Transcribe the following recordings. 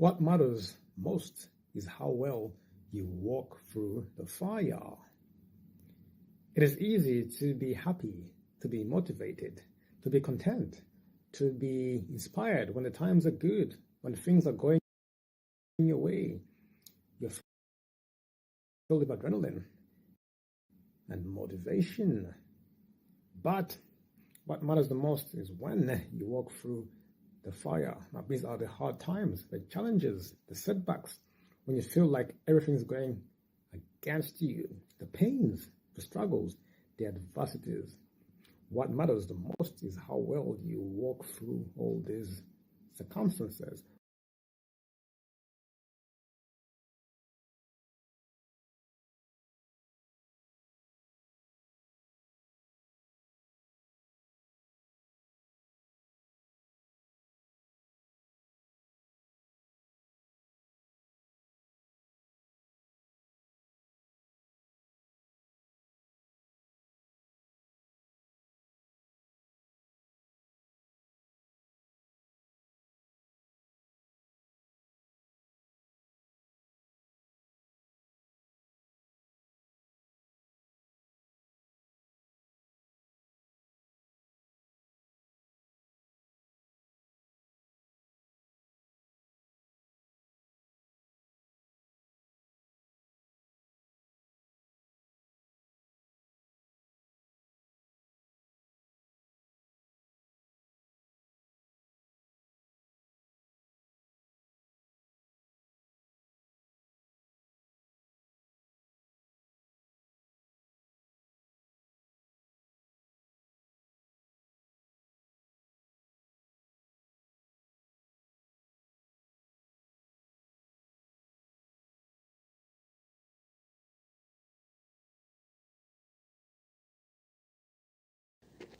What matters most is how well you walk through the fire. It is easy to be happy, to be motivated, to be content, to be inspired when the times are good, when things are going your way. You're filled with adrenaline and motivation. But what matters the most is when you walk through the fire. These are the hard times, the challenges, the setbacks, when you feel like everything's going against you, the pains, the struggles, the adversities. What matters the most is how well you walk through all these circumstances.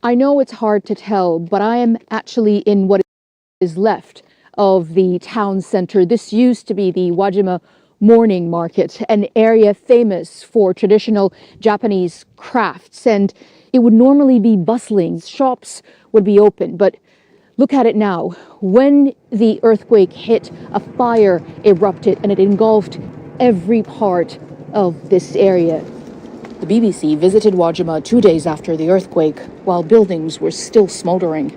I know it's hard to tell, but I am actually in what is left of the town center. This used to be the Wajima Morning Market, an area famous for traditional Japanese crafts, and it would normally be bustling. Shops would be open, but look at it now. When the earthquake hit, a fire erupted and it engulfed every part of this area. The BBC visited Wajima 2 days after the earthquake, while buildings were still smoldering.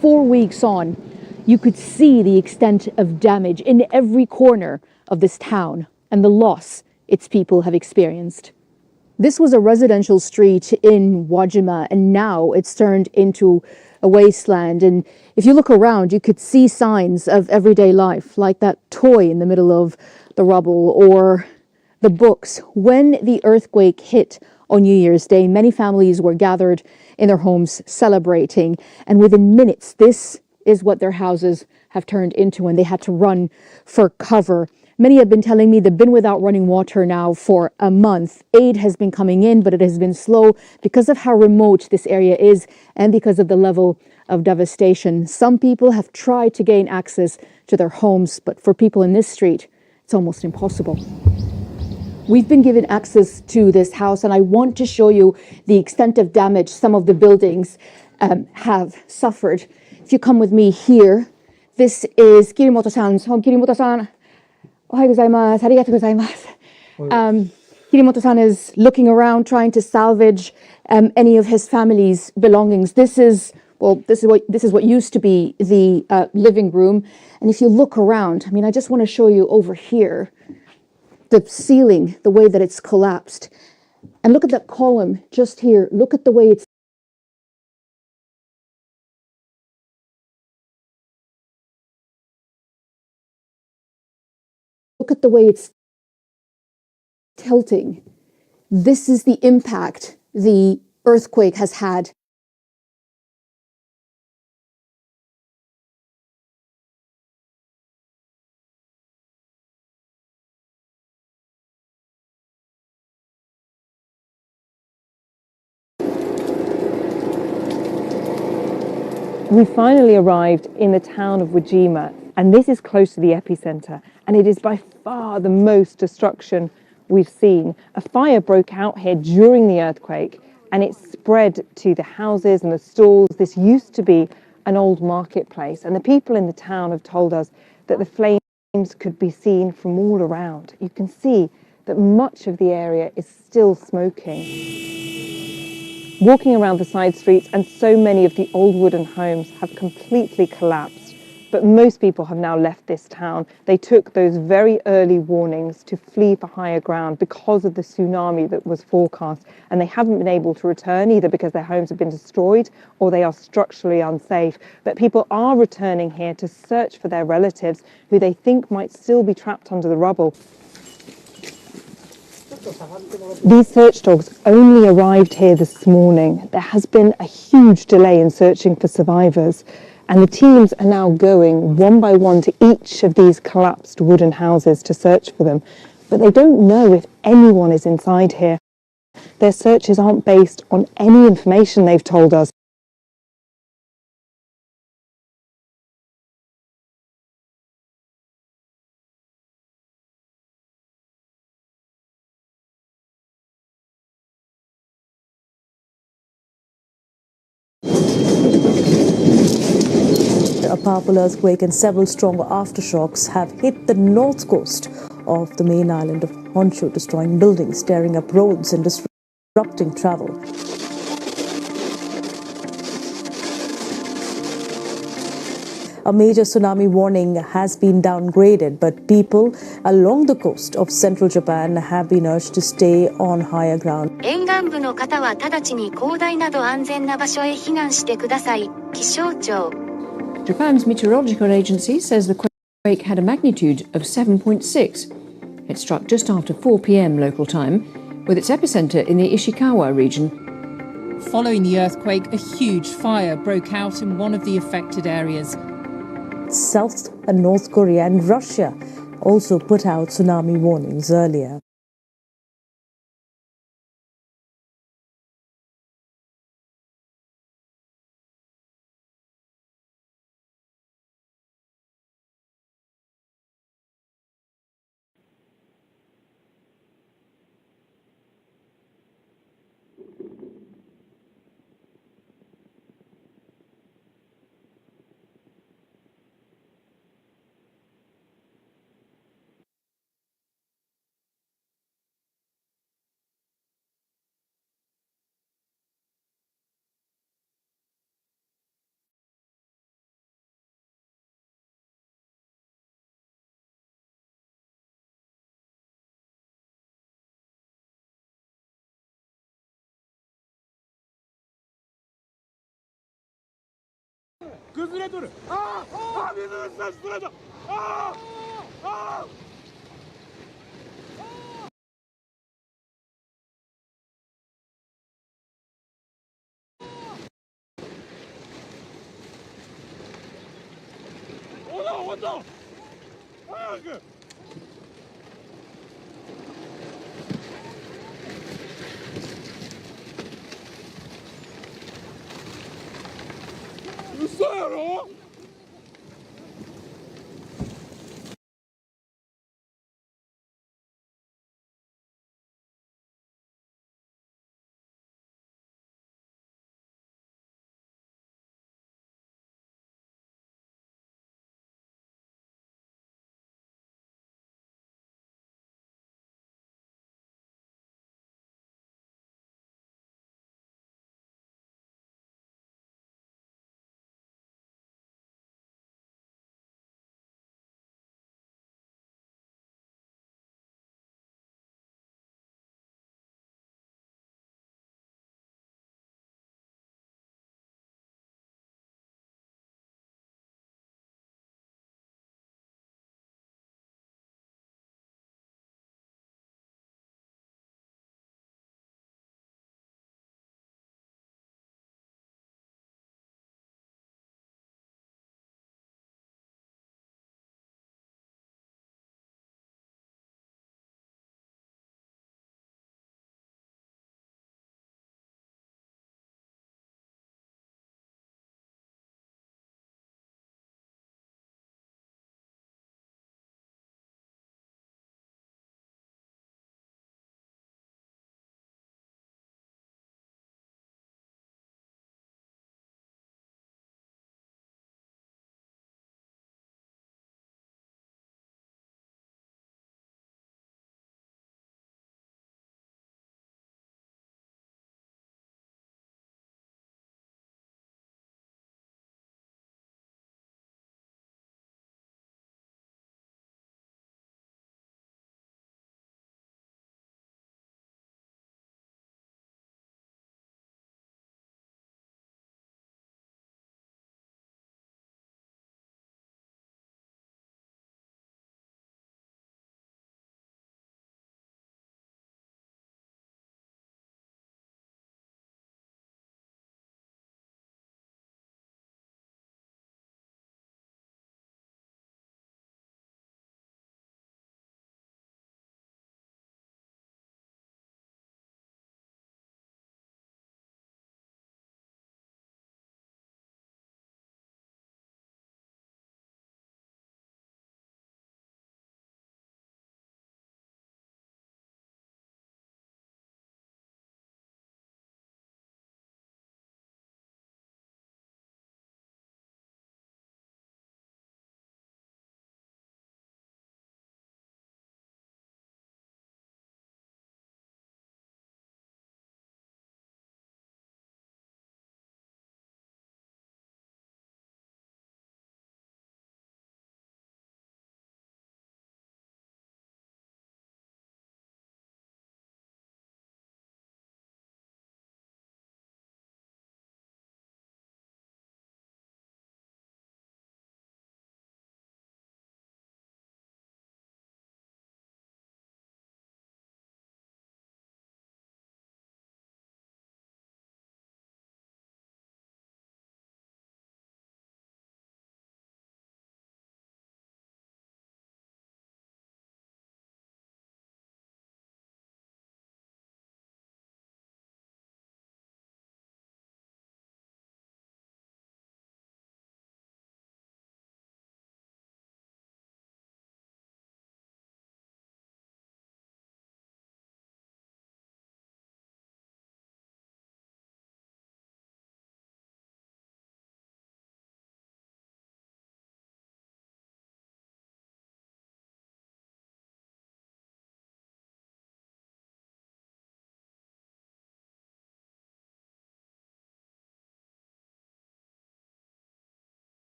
4 weeks on, you could see the extent of damage in every corner of this town and the loss its people have experienced. This was a residential street in Wajima, and now it's turned into a wasteland. And if you look around, you could see signs of everyday life, like that toy in the middle of the rubble, or the books. When the earthquake hit on New Year's Day, many families were gathered in their homes celebrating, and within minutes, this is what their houses have turned into, and they had to run for cover. Many have been telling me they've been without running water now for a month. Aid has been coming in, but it has been slow because of how remote this area is and because of the level of devastation. Some people have tried to gain access to their homes, but for people in this street, it's almost impossible. We've been given access to this house, and I want to show you the extent of damage some of the buildings have suffered. If you come with me here, this is Kirimoto-san's home. Kirimoto-san, ohayou gozaimasu, arigatou gozaimasu. Kirimoto-san is looking around, trying to salvage any of his family's belongings. This is what used to be the living room. And if you look around, I just want to show you over here, the ceiling, the way that it's collapsed. And look at that column just here. Look at the way it's tilting. This is the impact the earthquake has had. We finally arrived in the town of Wajima, and this is close to the epicenter, and it is by far the most destruction we've seen. A fire broke out here during the earthquake, and it spread to the houses and the stalls. This used to be an old marketplace, and the people in the town have told us that the flames could be seen from all around. You can see that much of the area is still smoking. Walking around the side streets, and so many of the old wooden homes have completely collapsed, but most people have now left this town. They took those very early warnings to flee for higher ground because of the tsunami that was forecast, and they haven't been able to return either because their homes have been destroyed or they are structurally unsafe. But people are returning here to search for their relatives who they think might still be trapped under the rubble. These search dogs only arrived here this morning. There has been a huge delay in searching for survivors, and the teams are now going one by one to each of these collapsed wooden houses to search for them. But they don't know if anyone is inside here. Their searches aren't based on any information they've told us. A powerful earthquake and several stronger aftershocks have hit the north coast of the main island of Honshu, destroying buildings, tearing up roads and disrupting travel. A major tsunami warning has been downgraded, but people along the coast of central Japan have been urged to stay on higher ground. 沿岸部の方は直ちに広大など安全な場所へ避難してください。気象庁 Japan's meteorological agency says the quake had a magnitude of 7.6. It struck just after 4 p.m. local time, with its epicenter in the Ishikawa region. Following the earthquake, a huge fire broke out in one of the affected areas. South and North Korea and Russia also put out tsunami warnings earlier.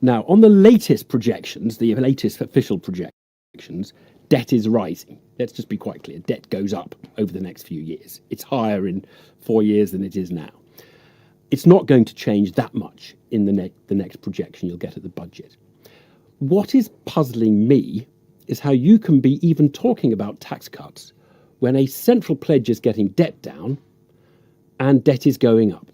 Now, on the latest projections, the latest official projections, debt is rising. Let's just be quite clear. Debt goes up over the next few years. It's higher in 4 years than it is now. It's not going to change that much in the next projection you'll get at the budget. What is puzzling me is how you can be even talking about tax cuts when a central pledge is getting debt down and debt is going up.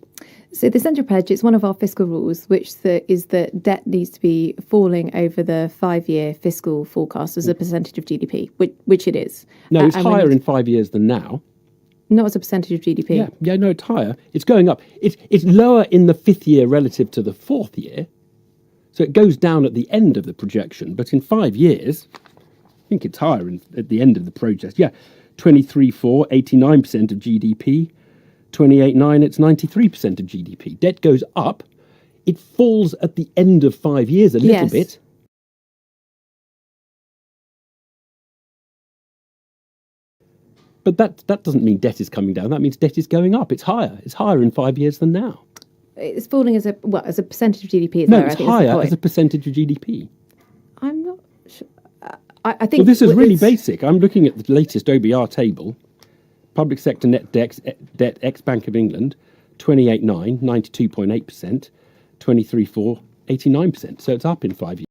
So the central pledge is one of our fiscal rules, which is that debt needs to be falling over the 5-year fiscal forecast as a percentage of GDP, which it is. No, it's higher in 5 years than now. Not as a percentage of GDP. Yeah, no, it's higher. It's going up. It's lower in the 5th year relative to the 4th year. So it goes down at the end of the projection. But in 5 years, I think it's higher at the end of the project. Yeah, 23.4, 89% of GDP. 28.9, it's 93% of GDP. Debt goes up. It falls at the end of 5 years a little bit. But that doesn't mean debt is coming down. That means debt is going up. It's higher. It's higher in 5 years than now. It's falling as a percentage of GDP. It's higher as a percentage of GDP. I'm not sure. I think. Well, this is really basic. I'm looking at the latest OBR table. Public sector net debt ex-Bank of England, 28.9, 92.8%, 23.4, 89%. So it's up in 5 years.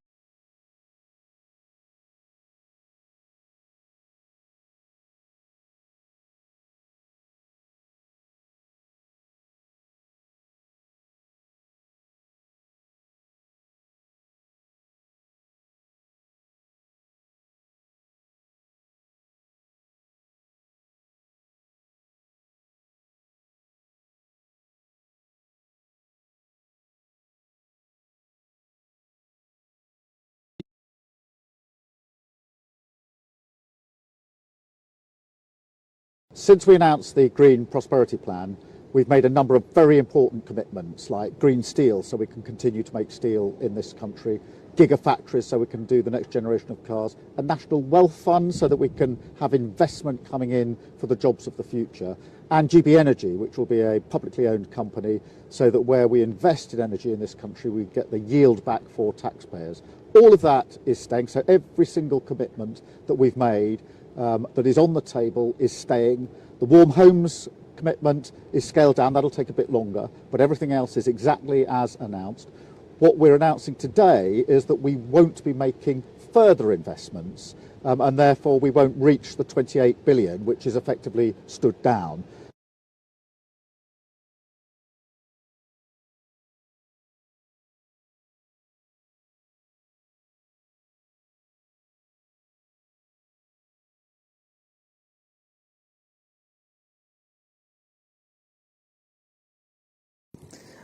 Since we announced the Green Prosperity Plan, we've made a number of very important commitments, like green steel, so we can continue to make steel in this country, gigafactories, so we can do the next generation of cars, a national wealth fund, so that we can have investment coming in for the jobs of the future, and GB Energy, which will be a publicly owned company, so that where we invest in energy in this country, we get the yield back for taxpayers. All of that is staying, so every single commitment that we've made that is on the table is staying. The warm homes commitment is scaled down. That'll take a bit longer, but everything else is exactly as announced. What we're announcing today is that we won't be making further investments, and therefore we won't reach the 28 billion, which is effectively stood down.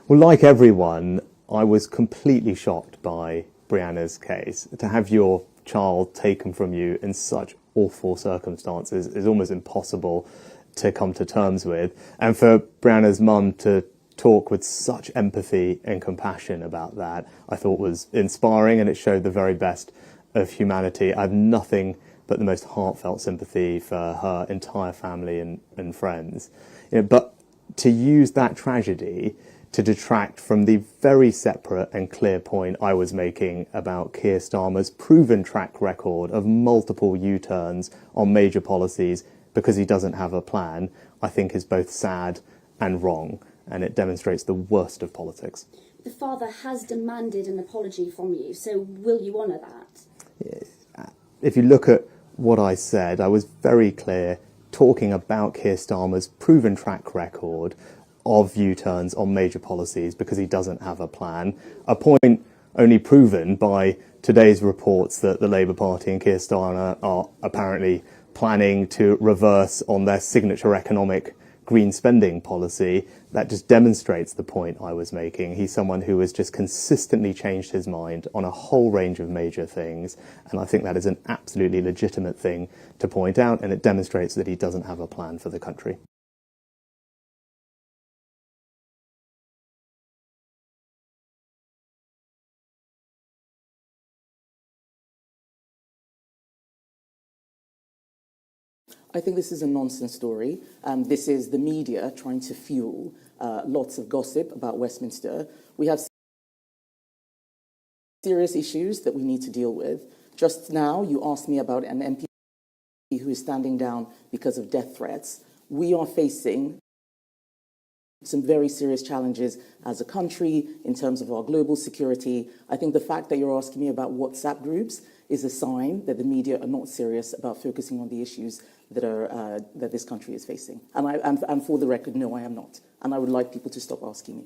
Well, like everyone, I was completely shocked by Brianna's case. To have your child taken from you in such awful circumstances is almost impossible to come to terms with. And for Brianna's mum to talk with such empathy and compassion about that, I thought was inspiring, and it showed the very best of humanity. I have nothing but the most heartfelt sympathy for her entire family and friends. But to use that tragedy to detract from the very separate and clear point I was making about Keir Starmer's proven track record of multiple U-turns on major policies because he doesn't have a plan, I think is both sad and wrong, and it demonstrates the worst of politics. The father has demanded an apology from you, so will you honour that? If you look at what I said, I was very clear talking about Keir Starmer's proven track record of U-turns on major policies because he doesn't have a plan. A point only proven by today's reports that the Labour Party and Keir Starmer are apparently planning to reverse on their signature economic green spending policy. That just demonstrates the point I was making. He's someone who has just consistently changed his mind on a whole range of major things, and I think that is an absolutely legitimate thing to point out, and it demonstrates that he doesn't have a plan for the country. I think this is a nonsense story. This is the media trying to fuel lots of gossip about Westminster. We have serious issues that we need to deal with. Just now, you asked me about an MP who is standing down because of death threats. We are facing some very serious challenges as a country in terms of our global security. I think the fact that you're asking me about WhatsApp groups is a sign that the media are not serious about focusing on the issues that this country is facing. And for the record, no, I am not. And I would like people to stop asking me.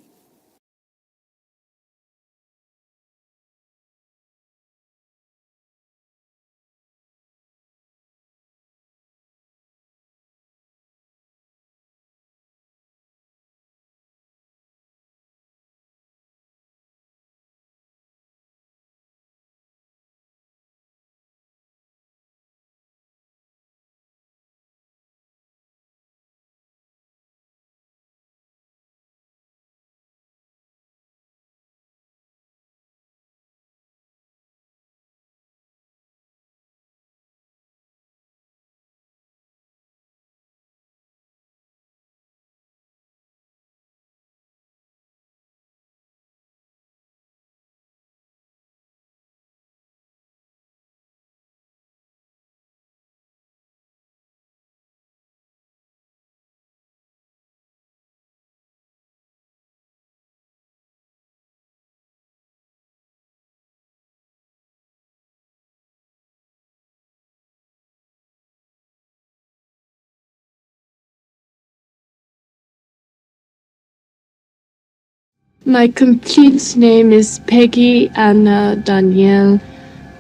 My complete name is Peggy Anna Danielle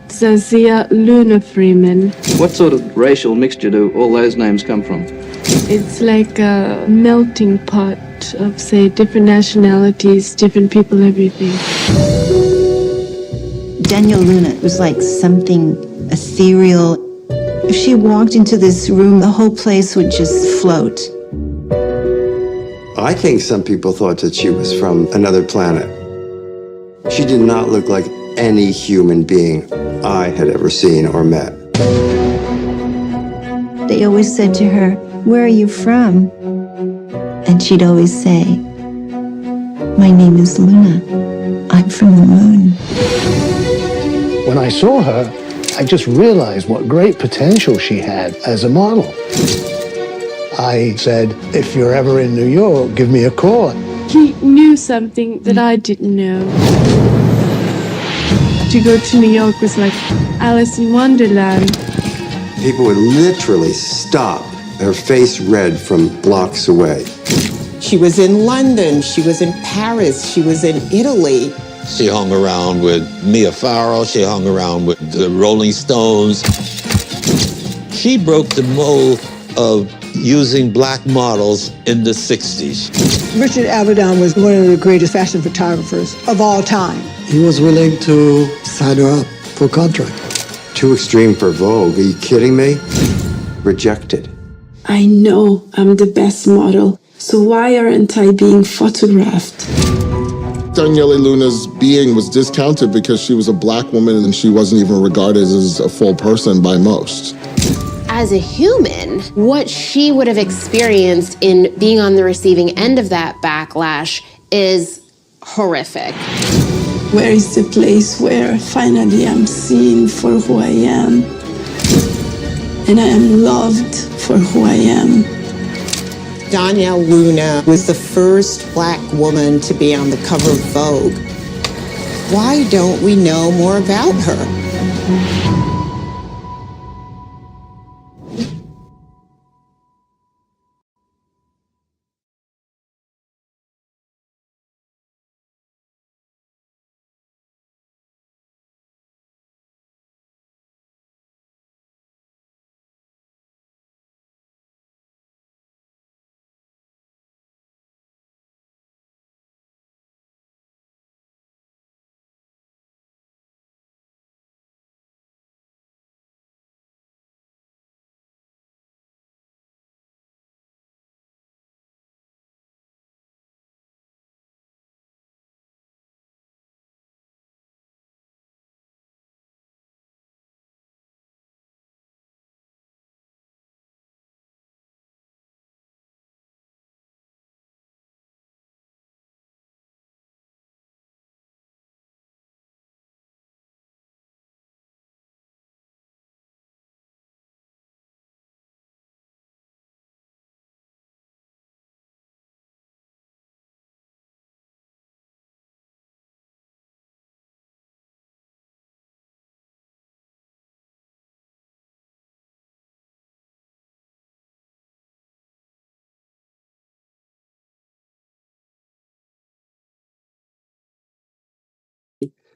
Zazia Luna Freeman. What sort of racial mixture do all those names come from? It's like a melting pot of, say, different nationalities, different people, everything. Danielle Luna was like something ethereal. If she walked into this room, the whole place would just float. I think some people thought that she was from another planet. She did not look like any human being I had ever seen or met. They always said to her, "Where are you from?" And she'd always say, "My name is Luna. I'm from the moon." When I saw her, I just realized what great potential she had as a model. I said, "If you're ever in New York, give me a call." He knew something that I didn't know. To go to New York was like Alice in Wonderland. People would literally stop, her face red from blocks away. She was in London, she was in Paris, she was in Italy. She hung around with Mia Farrow, she hung around with the Rolling Stones. She broke the mold of using black models in the 60s. Richard Avedon was one of the greatest fashion photographers of all time. He was willing to sign her up for a contract. Too extreme for Vogue, are you kidding me? Rejected. I know I'm the best model, so why aren't I being photographed? Danielle Luna's being was discounted because she was a black woman and she wasn't even regarded as a full person by most. As a human, what she would have experienced in being on the receiving end of that backlash is horrific. Where is the place where finally I'm seen for who I am? And I am loved for who I am. Danielle Luna was the first black woman to be on the cover of Vogue. Why don't we know more about her?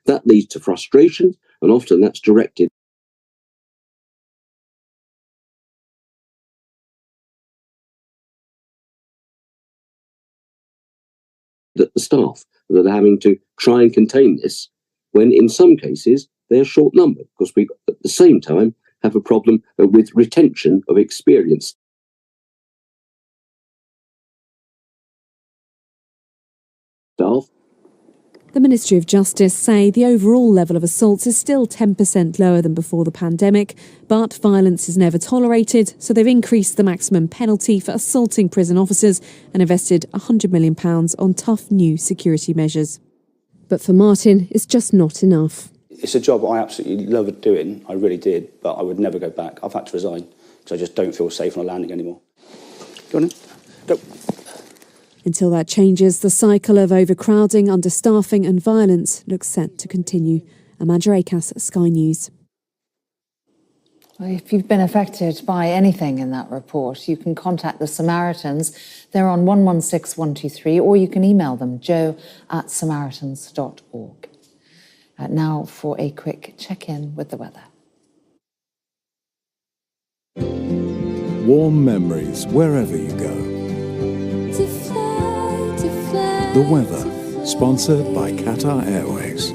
That leads to frustration, and often that's directed at the staff that are having to try and contain this, when in some cases they're short-numbered, because we at the same time have a problem with retention of experienced staff. The Ministry of Justice say the overall level of assaults is still 10% lower than before the pandemic, but violence is never tolerated, so they've increased the maximum penalty for assaulting prison officers and invested £100 million on tough new security measures. But for Martin, it's just not enough. It's a job I absolutely loved doing, I really did, but I would never go back. I've had to resign, because I just don't feel safe on a landing anymore. Go on then. Go. Until that changes, the cycle of overcrowding, understaffing and violence looks set to continue. Amanda Akas, Sky News. Well, if you've been affected by anything in that report, you can contact the Samaritans. They're on 116123, or you can email them, joe@samaritans.org. Now for a quick check-in with the weather. Warm memories wherever you go. The weather, sponsored by Qatar Airways.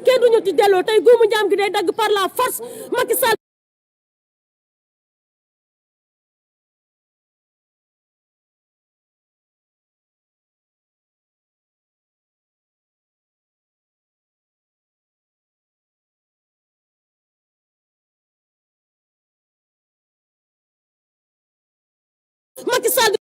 kenn duñu ci delloo tey guumu njaam gi day dagg par la force Macky Sall Macky Sall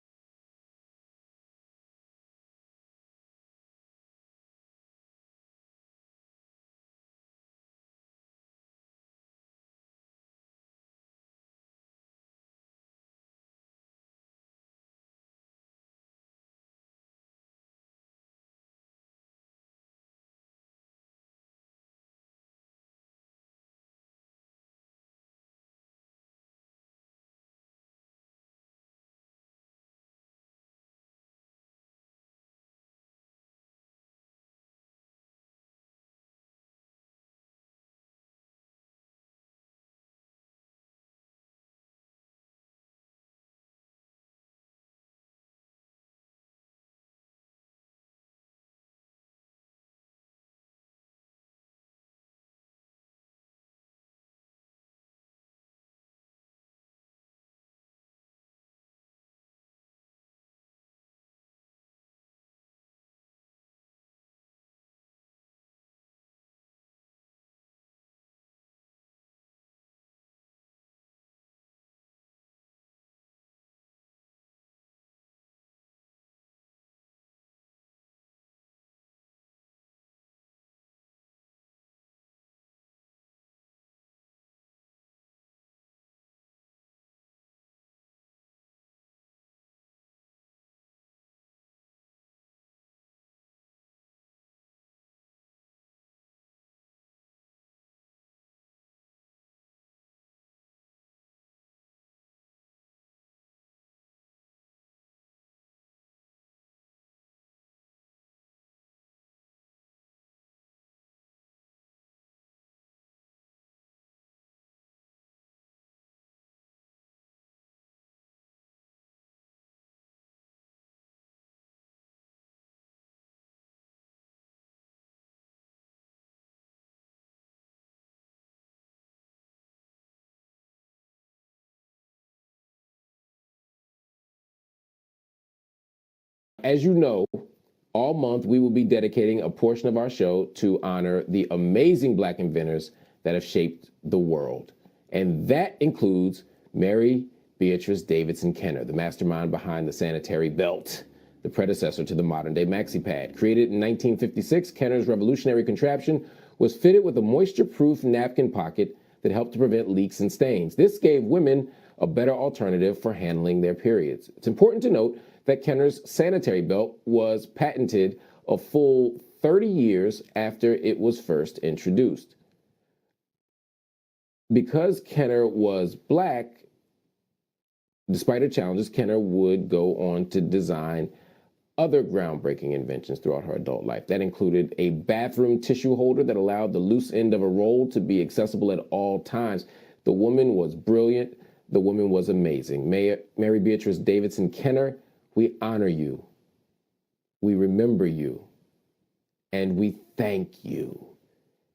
As you know, all month we will be dedicating a portion of our show to honor the amazing Black inventors that have shaped the world. And that includes Mary Beatrice Davidson Kenner, the mastermind behind the sanitary belt, the predecessor to the modern-day maxi pad. Created in 1956, Kenner's revolutionary contraption was fitted with a moisture-proof napkin pocket that helped to prevent leaks and stains. This gave women a better alternative for handling their periods. It's important to note that Kenner's sanitary belt was patented a full 30 years after it was first introduced. Because Kenner was Black, despite her challenges, Kenner would go on to design other groundbreaking inventions throughout her adult life. That included a bathroom tissue holder that allowed the loose end of a roll to be accessible at all times. The woman was brilliant. The woman was amazing. Mary Beatrice Davidson Kenner, we honor you. We remember you. And we thank you.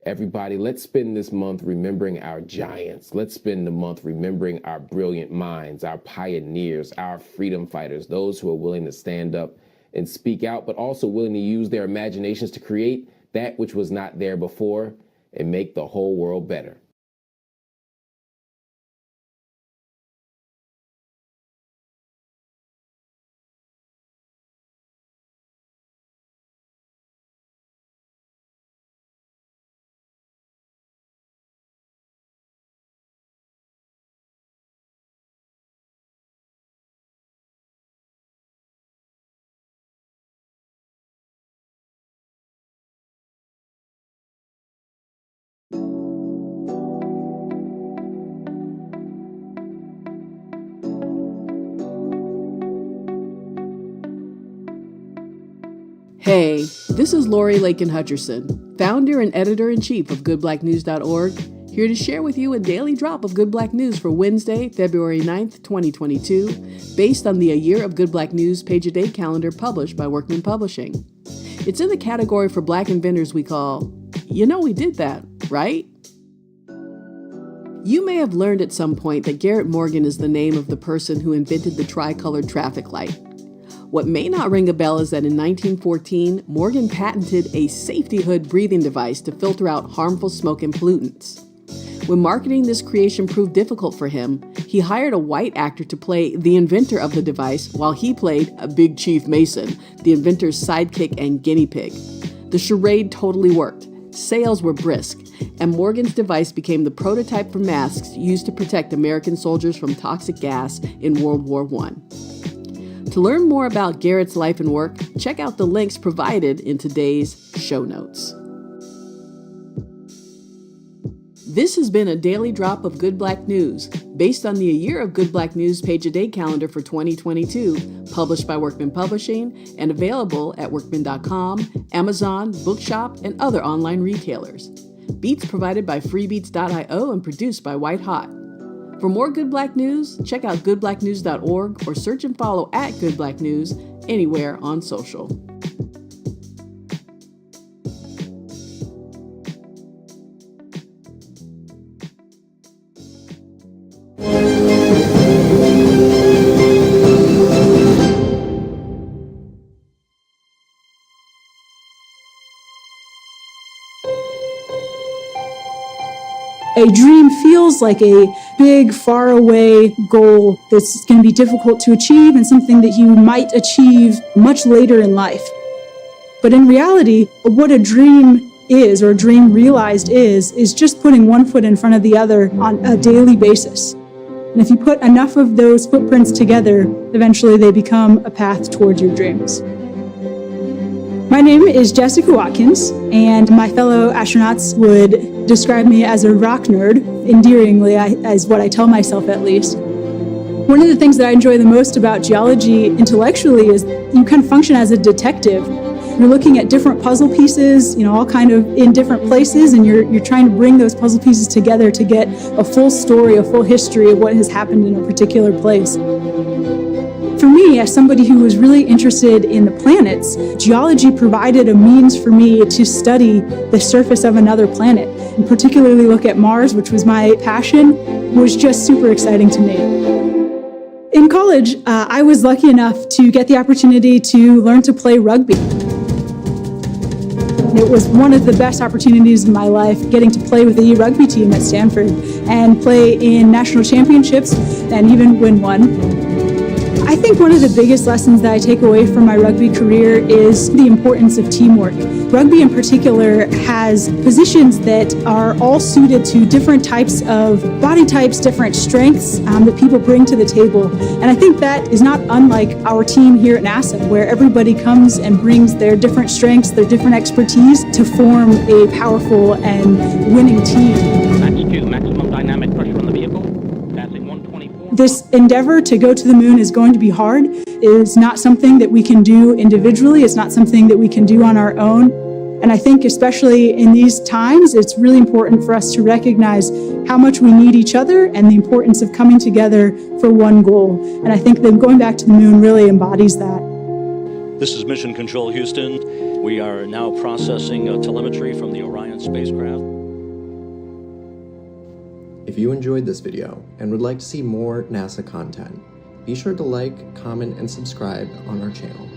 Everybody, let's spend this month remembering our giants. Let's spend the month remembering our brilliant minds, our pioneers, our freedom fighters, those who are willing to stand up and speak out, but also willing to use their imaginations to create that which was not there before and make the whole world better. Hey, this is Lori Lakin Hutcherson, founder and editor-in-chief of GoodBlackNews.org, here to share with you a daily drop of Good Black News for Wednesday, February 9th, 2022, based on the A Year of Good Black News page-a-day calendar published by Workman Publishing. It's in the category for Black inventors we call You know we did that, right? You may have learned at some point that Garrett Morgan is the name of the person who invented the tricolored traffic light. What may not ring a bell is that in 1914, Morgan patented a safety hood breathing device to filter out harmful smoke and pollutants. When marketing this creation proved difficult for him, he hired a white actor to play the inventor of the device while he played a Big Chief Mason, the inventor's sidekick and guinea pig. The charade totally worked. Sales were brisk, and Morgan's device became the prototype for masks used to protect American soldiers from toxic gas in World War I. To learn more about Garrett's life and work, check out the links provided in today's show notes. This has been a daily drop of Good Black News, based on the A Year of Good Black News page-a-day calendar for 2022, published by Workman Publishing and available at workman.com, Amazon, Bookshop, and other online retailers. Beats provided by freebeats.io and produced by White Hot. For more Good Black News, check out goodblacknews.org or search and follow at Good Black News anywhere on social. A dream feels like a big, faraway goal that's going to be difficult to achieve and something that you might achieve much later in life. But in reality, what a dream is, or a dream realized is just putting one foot in front of the other on a daily basis. And if you put enough of those footprints together, eventually they become a path towards your dreams. My name is Jessica Watkins, and my fellow astronauts would describe me as a rock nerd, endearingly, as what I tell myself at least. One of the things that I enjoy the most about geology intellectually is you kind of function as a detective. You're looking at different puzzle pieces, all kind of in different places, and you're trying to bring those puzzle pieces together to get a full story, a full history of what has happened in a particular place. For me, as somebody who was really interested in the planets, geology provided a means for me to study the surface of another planet, and particularly look at Mars, which was my passion, was just super exciting to me. In college, I was lucky enough to get the opportunity to learn to play rugby. It was one of the best opportunities in my life, getting to play with the rugby team at Stanford and play in national championships and even win one. I think one of the biggest lessons that I take away from my rugby career is the importance of teamwork. Rugby in particular has positions that are all suited to different types of body types, different strengths that people bring to the table. And I think that is not unlike our team here at NASA, where everybody comes and brings their different strengths, their different expertise to form a powerful and winning team. Match 2, maximum dynamic pressure on the vehicle. Passing 124. This endeavor to go to the moon is going to be hard. It is not something that we can do individually. It's not something that we can do on our own. And I think especially in these times, it's really important for us to recognize how much we need each other and the importance of coming together for one goal. And I think that going back to the moon really embodies that. This is Mission Control Houston. We are now processing telemetry from the Orion spacecraft. If you enjoyed this video and would like to see more NASA content, be sure to like, comment, and subscribe on our channel.